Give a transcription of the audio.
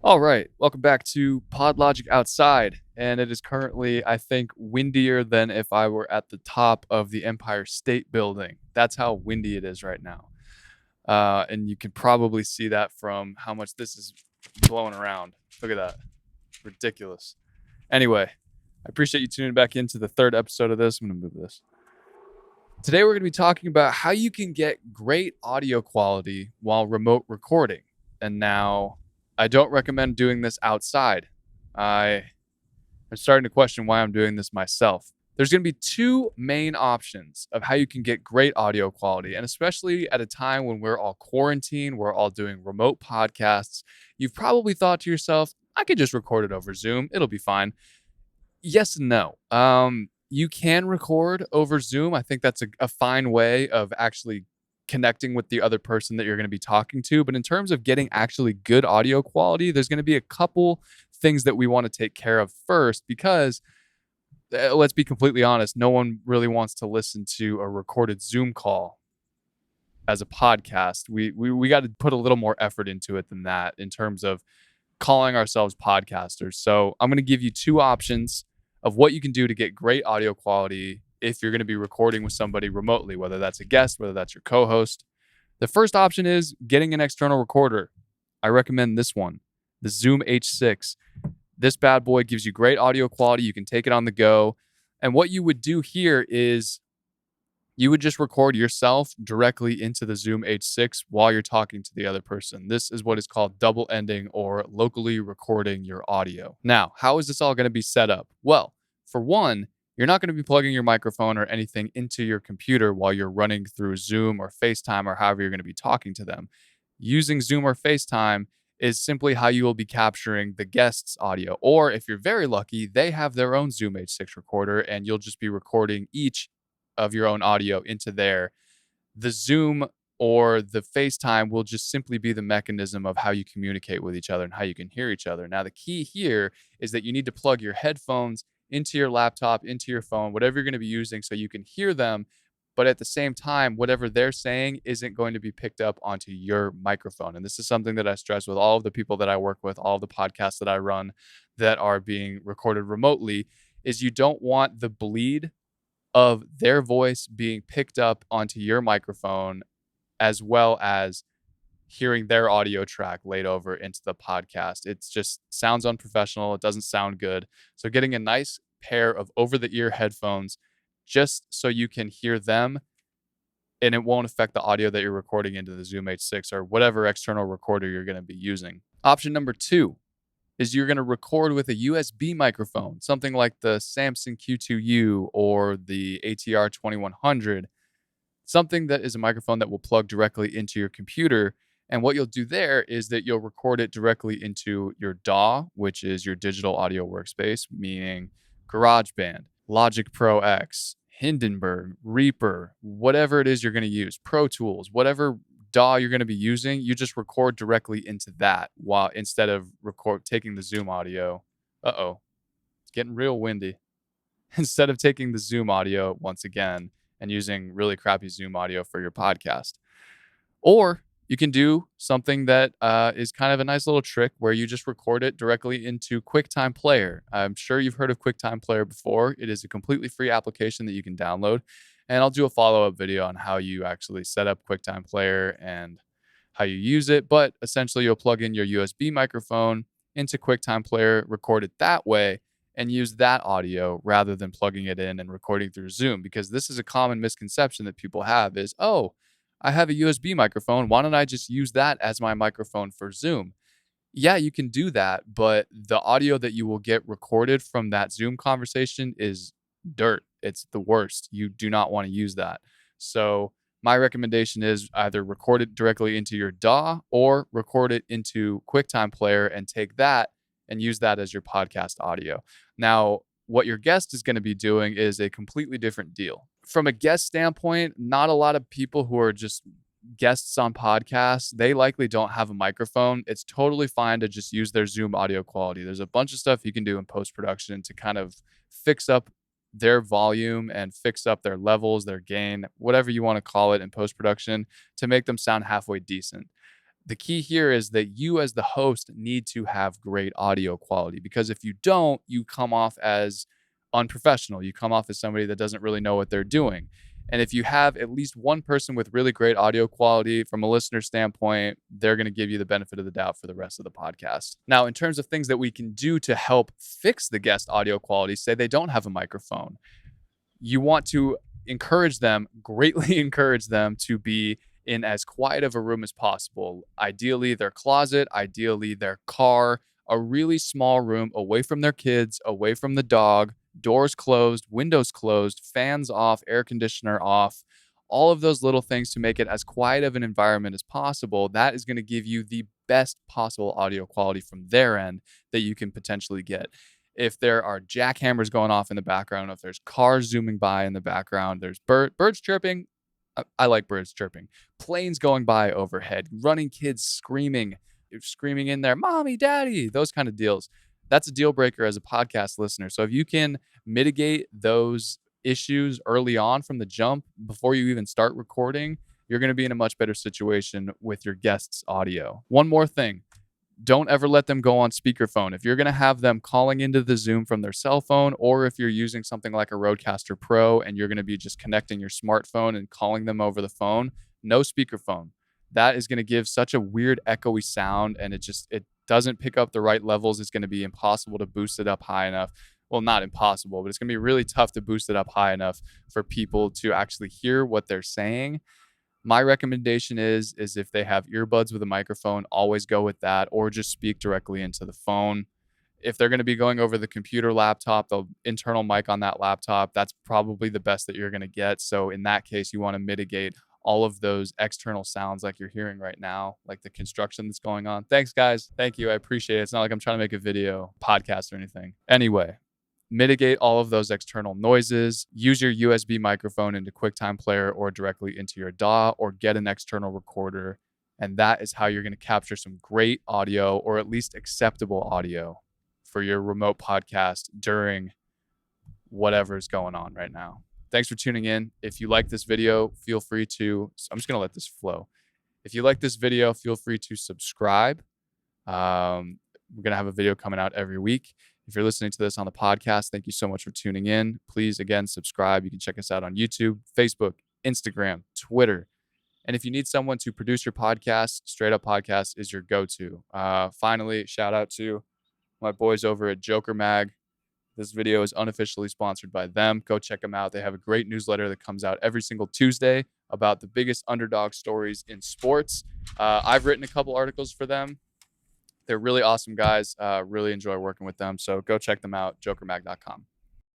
All right, welcome back to Pod Logic Outside, and it is currently, I think, windier than if I were at the top of the Empire State Building. That's how windy it is right now, and you can probably see that from how much this is blowing around. Look at that, ridiculous. Anyway, I appreciate you tuning back into the third episode of this. I'm gonna move this. Today, we're gonna be talking about how you can get great audio quality while remote recording, and now I don't recommend doing this outside. I'm starting to question why I'm doing this myself. There's going to be two main options of how you can get great audio quality. And especially at a time when we're all quarantined, we're all doing remote podcasts, you've probably thought to yourself, I could just record it over Zoom. It'll be fine. Yes and no. You can record over Zoom. I think that's a fine way of actually connecting with the other person that you're going to be talking to. But in terms of getting actually good audio quality, there's going to be a couple things that we want to take care of first because let's be completely honest, no one really wants to listen to a recorded Zoom call as a podcast. We got to put a little more effort into it than that in terms of calling ourselves podcasters. So I'm going to give you two options of what you can do to get great audio quality if you're going to be recording with somebody remotely, whether that's a guest, whether that's your co-host. The first option is getting an external recorder. I recommend this one, the Zoom H6. This bad boy gives you great audio quality. You can take it on the go. And what you would do here is you would just record yourself directly into the Zoom H6 while you're talking to the other person. This is what is called double ending or locally recording your audio. Now, how is this all going to be set up? Well, for one, you're not going to be plugging your microphone or anything into your computer while you're running through Zoom or FaceTime or however you're going to be talking to them. Using Zoom or FaceTime is simply how you will be capturing the guest's audio. Or if you're very lucky, they have their own Zoom H6 recorder and you'll just be recording each of your own audio into there. The Zoom or the FaceTime will just simply be the mechanism of how you communicate with each other and how you can hear each other. Now, the key here is that you need to plug your headphones into your laptop, into your phone, whatever you're going to be using so you can hear them. But at the same time, whatever they're saying isn't going to be picked up onto your microphone. And this is something that I stress with all of the people that I work with, all of the podcasts that I run that are being recorded remotely, is you don't want the bleed of their voice being picked up onto your microphone as well as hearing their audio track laid over into the podcast. It just sounds unprofessional. It doesn't sound good. So getting a nice pair of over-the-ear headphones just so you can hear them and it won't affect the audio that you're recording into the Zoom H6 or whatever external recorder you're going to be using. Option number two is you're going to record with a USB microphone, something like the Samson Q2U or the ATR 2100, something that is a microphone that will plug directly into your computer. And what you'll do there is that you'll record it directly into your DAW, which is your digital audio workspace, meaning GarageBand, Logic Pro X, Hindenburg, Reaper, whatever it is you're going to use, Pro Tools, whatever DAW you're going to be using, you just record directly into that while instead of taking the Zoom audio. It's getting real windy. Instead of taking the Zoom audio once again and using really crappy Zoom audio for your podcast. Or you can do something that is kind of a nice little trick where you just record it directly into QuickTime Player. I'm sure you've heard of QuickTime Player before. It is a completely free application that you can download. And I'll do a follow-up video on how you actually set up QuickTime Player and how you use it. But essentially, you'll plug in your USB microphone into QuickTime Player, record it that way, and use that audio rather than plugging it in and recording through Zoom. Because this is a common misconception that people have is, oh, I have a USB microphone. Why don't I just use that as my microphone for Zoom? Yeah, you can do that, but the audio that you will get recorded from that Zoom conversation is dirt. It's the worst. You do not want to use that. So my recommendation is either record it directly into your DAW or record it into QuickTime Player and take that and use that as your podcast audio. Now, what your guest is going to be doing is a completely different deal. From a guest standpoint, not a lot of people who are just guests on podcasts, they likely don't have a microphone. It's totally fine to just use their Zoom audio quality. There's a bunch of stuff you can do in post-production to kind of fix up their volume and fix up their levels, their gain, whatever you want to call it in post-production to make them sound halfway decent. The key here is that you as the host need to have great audio quality, because if you don't, you come off as unprofessional. You come off as somebody that doesn't really know what they're doing. And if you have at least one person with really great audio quality from a listener standpoint, they're going to give you the benefit of the doubt for the rest of the podcast. Now, in terms of things that we can do to help fix the guest audio quality, say they don't have a microphone, you want to encourage them, greatly encourage them to be in as quiet of a room as possible. Ideally, their closet, ideally, their car, a really small room away from their kids, away from the dog, doors closed, windows closed, fans off, air conditioner off. All of those little things to make it as quiet of an environment as possible. That is going to give you the best possible audio quality from their end that you can potentially get. If there are jackhammers going off in the background, if there's cars zooming by in the background, there's birds chirping. I like birds chirping. Planes going by overhead, running kids screaming in there, mommy, daddy, those kind of deals. That's a deal breaker as a podcast listener. So if you can mitigate those issues early on from the jump before you even start recording, you're going to be in a much better situation with your guests' audio. One more thing. Don't ever let them go on speakerphone. If you're going to have them calling into the Zoom from their cell phone, or if you're using something like a Rodecaster Pro and you're going to be just connecting your smartphone and calling them over the phone, no speakerphone. That is going to give such a weird echoey sound, and it doesn't pick up the right levels. It's going to be impossible to boost it up high enough. Well, not impossible, but it's going to be really tough to boost it up high enough for people to actually hear what they're saying. My recommendation is if they have earbuds with a microphone, always go with that, or just speak directly into the phone. If they're going to be going over the computer laptop, the internal mic on that laptop, that's probably the best that you're going to get. So in that case, you want to mitigate all of those external sounds like you're hearing right now, like the construction that's going on. Thanks, guys. Thank you. I appreciate it. It's not like I'm trying to make a video podcast or anything. Anyway, mitigate all of those external noises. Use your USB microphone into QuickTime Player or directly into your DAW, or get an external recorder. And that is how you're going to capture some great audio, or at least acceptable audio, for your remote podcast during whatever's going on right now. Thanks for tuning in. If you like this video, feel free to, I'm just going to let this flow. If you like this video, feel free to subscribe. We're going to have a video coming out every week. If you're listening to this on the podcast, thank you so much for tuning in. Please, again, subscribe. You can check us out on YouTube, Facebook, Instagram, Twitter. And if you need someone to produce your podcast, Straight Up Podcast is your go-to. Finally, shout out to my boys over at Joker Mag. This video is unofficially sponsored by them. Go check them out. They have a great newsletter that comes out every single Tuesday about the biggest underdog stories in sports. I've written a couple articles for them. They're really awesome guys. Really enjoy working with them. So go check them out, jokermag.com.